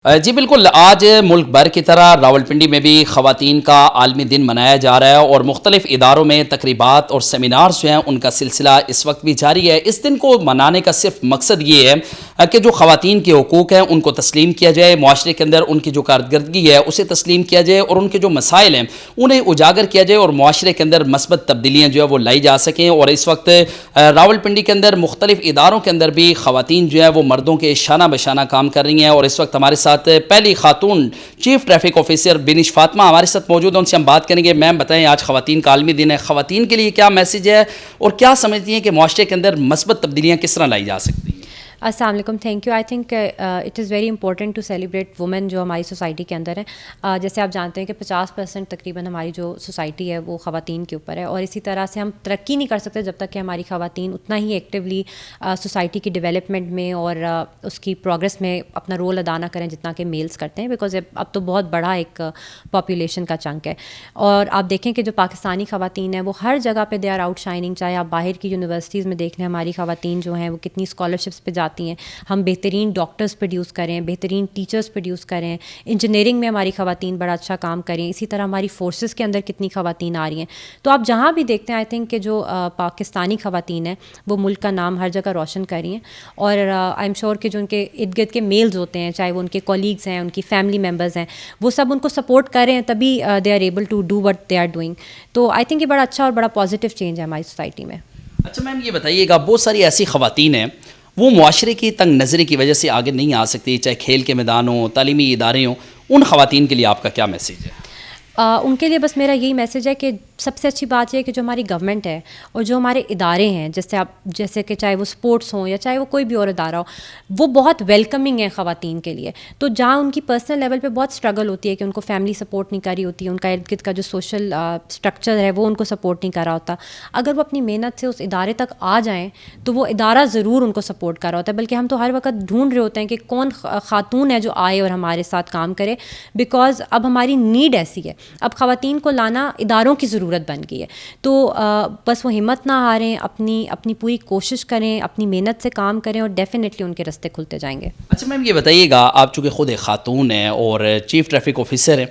جی بالکل، آج ملک بھر کی طرح راولپنڈی میں بھی خواتین کا عالمی دن منایا جا رہا ہے اور مختلف اداروں میں تقریبات اور سیمینارز جو ہیں ان کا سلسلہ اس وقت بھی جاری ہے۔ اس دن کو منانے کا صرف مقصد یہ ہے کہ جو خواتین کے حقوق ہیں ان کو تسلیم کیا جائے، معاشرے کے اندر ان کی جو کارکردگی ہے اسے تسلیم کیا جائے اور ان کے جو مسائل ہیں انہیں اجاگر کیا جائے اور معاشرے کے اندر مثبت تبدیلیاں جو ہے وہ لائی جا سکیں۔ اور اس وقت راولپنڈی کے اندر مختلف اداروں کے اندر بھی خواتین جو ہے وہ مردوں کے شانہ بشانہ کام کر رہی ہیں، اور اس وقت ہمارے ساتھ پہلی خاتون chief traffic officer Binish Fatima ہمارے ساتھ موجود ہیں، ان سے ہم بات کریں گے۔ میم بتائیں، آج خواتین کا عالمی دن ہے، خواتین کے لیے کیا میسج ہے اور کیا سمجھتی ہیں کہ معاشرے کے اندر مثبت تبدیلیاں کس طرح لائی جا سکتی ہیں؟ السلام علیکم، thank you. I think it is very important to celebrate women جو ہماری سوسائٹی کے اندر ہے۔ جیسے آپ جانتے ہیں کہ 50% تقریباً ہماری جو سوسائٹی ہے وہ خواتین کے اوپر ہے، اور اسی طرح سے ہم ترقی نہیں کر سکتے جب تک کہ ہماری خواتین اتنا ہی ایکٹیولی سوسائٹی کی ڈیولپمنٹ میں اور اس کی پروگرس میں اپنا رول ادا نہ کریں جتنا کہ میلز کرتے ہیں، بیکاز اب تو بہت بڑا ایک پاپولیشن کا چنک ہے۔ اور آپ دیکھیں کہ جو پاکستانی خواتین ہیں وہ ہر جگہ پہ دے آر آؤٹ شائننگ، چاہے آپ باہر کی یونیورسٹیز میں دیکھ لیں ہماری خواتین جو ہیں وہ کتنی اسکالرشپس پہ جاتی ہیں، ہم بہترین ڈاکٹرز پروڈیوس کریں، بہترین ٹیچرز پروڈیوس کریں، انجینئرنگ میں ہماری خواتین بڑا اچھا کام کریں، اسی طرح ہماری فورسز کے اندر کتنی خواتین آ رہی ہیں۔ تو آپ جہاں بھی دیکھتے ہیں آئی تھنک کہ جو پاکستانی خواتین ہیں وہ ملک کا نام ہر جگہ روشن کر رہی ہیں، اور آئی ایم شیور کہ جو ان کے ارد گرد کے میلز ہوتے ہیں، چاہے وہ ان کے کولیگز ہیں، ان کی فیملی ممبرز ہیں، وہ سب ان کو سپورٹ کر رہے ہیں، تبھی they are able to do what they are doing. تو آئی تھنک یہ بڑا اچھا اور بڑا پازیٹیو چینج ہے ہماری سوسائٹی میں۔ اچھا میم، یہ بتائیے گا، بہت ساری ایسی خواتین ہیں وہ معاشرے کی تنگ نظری کی وجہ سے آگے نہیں آ سکتی، چاہے کھیل کے میدان ہوں، تعلیمی ادارے ہوں، ان خواتین کے لیے آپ کا کیا میسیج ہے؟ ان کے لیے بس میرا یہی میسیج ہے کہ سب سے اچھی بات یہ ہے کہ جو ہماری گورنمنٹ ہے اور جو ہمارے ادارے ہیں، جیسے کہ چاہے وہ اسپورٹس ہوں یا چاہے وہ کوئی بھی اور ادارہ ہو، وہ بہت ویلکمنگ ہے خواتین کے لیے۔ تو جہاں ان کی پرسنل لیول پہ بہت اسٹرگل ہوتی ہے کہ ان کو فیملی سپورٹ نہیں کر رہی ہوتی، ان کا ارد گرد کا جو سوشل اسٹرکچر ہے وہ ان کو سپورٹ نہیں کر رہا ہوتا، اگر وہ اپنی محنت سے اس ادارے تک آ جائیں تو وہ ادارہ ضرور ان کو سپورٹ کر رہا ہوتا ہے، بلکہ ہم تو ہر وقت ڈھونڈ رہے ہوتے ہیں کہ کون خاتون ہے جو آئے اور ہمارے ساتھ کام کرے، بیکاز اب ہماری نیڈ ایسی ہے، اب خواتین کو لانا اداروں کی ضرورت بن گئی ہے۔ تو بس وہ ہمت نہ ہاریں، اپنی پوری کوشش کریں، اپنی محنت سے کام کریں، اور ڈیفینیٹلی ان کے راستے کھلتے جائیں گے۔ اچھا میم، یہ بتائیے گا، آپ چونکہ خود ایک خاتون ہیں اور چیف ٹریفک آفیسر ہیں،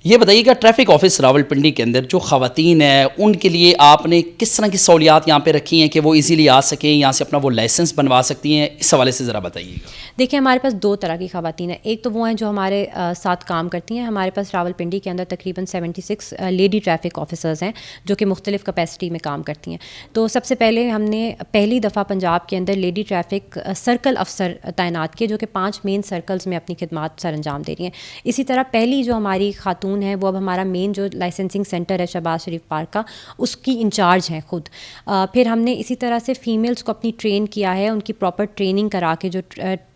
یہ بتائیے گا ٹریفک آفس راولپنڈی کے اندر جو خواتین ہیں ان کے لیے آپ نے کس طرح کی سہولیات یہاں پہ رکھی ہیں کہ وہ ایزیلی آ سکیں، یہاں سے اپنا وہ لائسنس بنوا سکتی ہیں؟ اس حوالے سے ذرا بتائیے گا۔ دیکھیں، ہمارے پاس دو طرح کی خواتین ہیں، ایک تو وہ ہیں جو ہمارے ساتھ کام کرتی ہیں۔ ہمارے پاس راولپنڈی کے اندر تقریباً 76 لیڈی ٹریفک آفیسرز ہیں جو کہ مختلف کیپیسٹی میں کام کرتی ہیں۔ تو سب سے پہلے ہم نے پہلی دفعہ پنجاب کے اندر لیڈی ٹریفک سرکل افسر تعینات کیے جو کہ 5 مین سرکلز میں اپنی خدمات سر انجام دے رہی ہیں۔ اسی طرح پہلی جو ہماری خاتون ہے وہ اب ہمارا مین جو لائسنسنگ سینٹر ہے شہباز شریف پارک کا، اس کی انچارج ہیں خود۔ پھر ہم نے اسی طرح سے فیمیلز کو اپنی ٹرین کیا ہے، ان کی پراپر ٹریننگ کرا کے، جو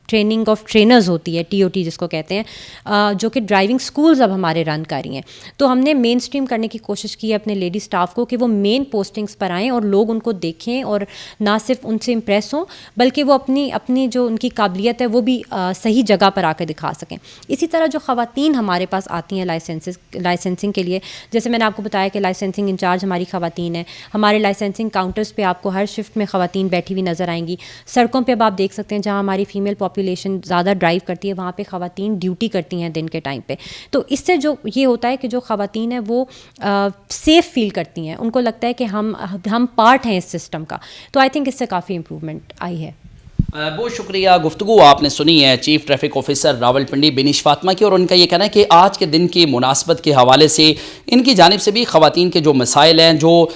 ٹریننگ آف ٹرینرز ہوتی ہے، TOT جس کو کہتے ہیں، جو کہ ڈرائیونگ سکولز اب ہمارے رن کر رہی ہیں۔ تو ہم نے مین اسٹریم کرنے کی کوشش کی ہے اپنے لیڈی سٹاف کو کہ وہ مین پوسٹنگز پر آئیں اور لوگ ان کو دیکھیں اور نہ صرف ان سے امپریس ہوں بلکہ وہ اپنی جو ان کی قابلیت ہے وہ بھی صحیح جگہ پر آ کے دکھا سکیں۔ اسی طرح جو خواتین ہمارے پاس آتی ہیں لائسنسنگ کے لیے، جیسے میں نے آپ کو بتایا کہ لائسنسنگ انچارج ہماری خواتین ہیں، ہمارے لائسنسنگ کاؤنٹرز پہ آپ کو ہر شفٹ میں خواتین بیٹھی ہوئی نظر آئیں گی۔ سڑکوں پہ اب آپ دیکھ سکتے ہیں جہاں ہماری فیمیل پاپولیشن زیادہ ڈرائیو کرتی ہے وہاں پہ خواتین ڈیوٹی کرتی ہیں دن کے ٹائم پہ۔ تو اس سے جو یہ ہوتا ہے کہ جو خواتین ہیں وہ سیف فیل کرتی ہیں، ان کو لگتا ہے کہ ہم پارٹ ہیں اس سسٹم کا۔ تو آئی تھنک اس سے کافی امپرومنٹ آئی ہے۔ بہت شکریہ، گفتگو آپ نے سنی ہے chief traffic officer Rawalpindi Binish Fatima کی، اور ان کا یہ کہنا ہے کہ آج کے دن کی مناسبت کے حوالے سے ان کی جانب سے بھی خواتین کے جو مسائل ہیں، جو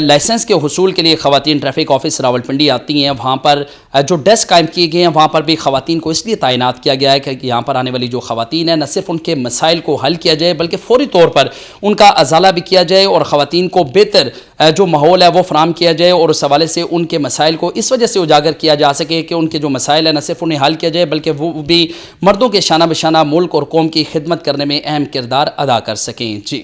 لائسنس کے حصول کے لیے خواتین ٹریفک آفس راولپنڈی آتی ہیں، وہاں پر جو ڈیسک قائم کیے گئے ہیں وہاں پر بھی خواتین کو اس لیے تعینات کیا گیا ہے کہ یہاں پر آنے والی جو خواتین ہیں نہ صرف ان کے مسائل کو حل کیا جائے بلکہ فوری طور پر ان کا ازالہ بھی کیا جائے اور خواتین کو بہتر جو ماحول ہے وہ فراہم کیا جائے، اور اس حوالے سے ان کے مسائل کو اس وجہ سے اجاگر کیا جا سکے کہ ان کے جو مسائل ہیں نہ صرف انہیں حل کیا جائے بلکہ وہ بھی مردوں کے شانہ بشانہ ملک اور قوم کی خدمت کرنے میں اہم کردار ادا کر سکیں۔ جی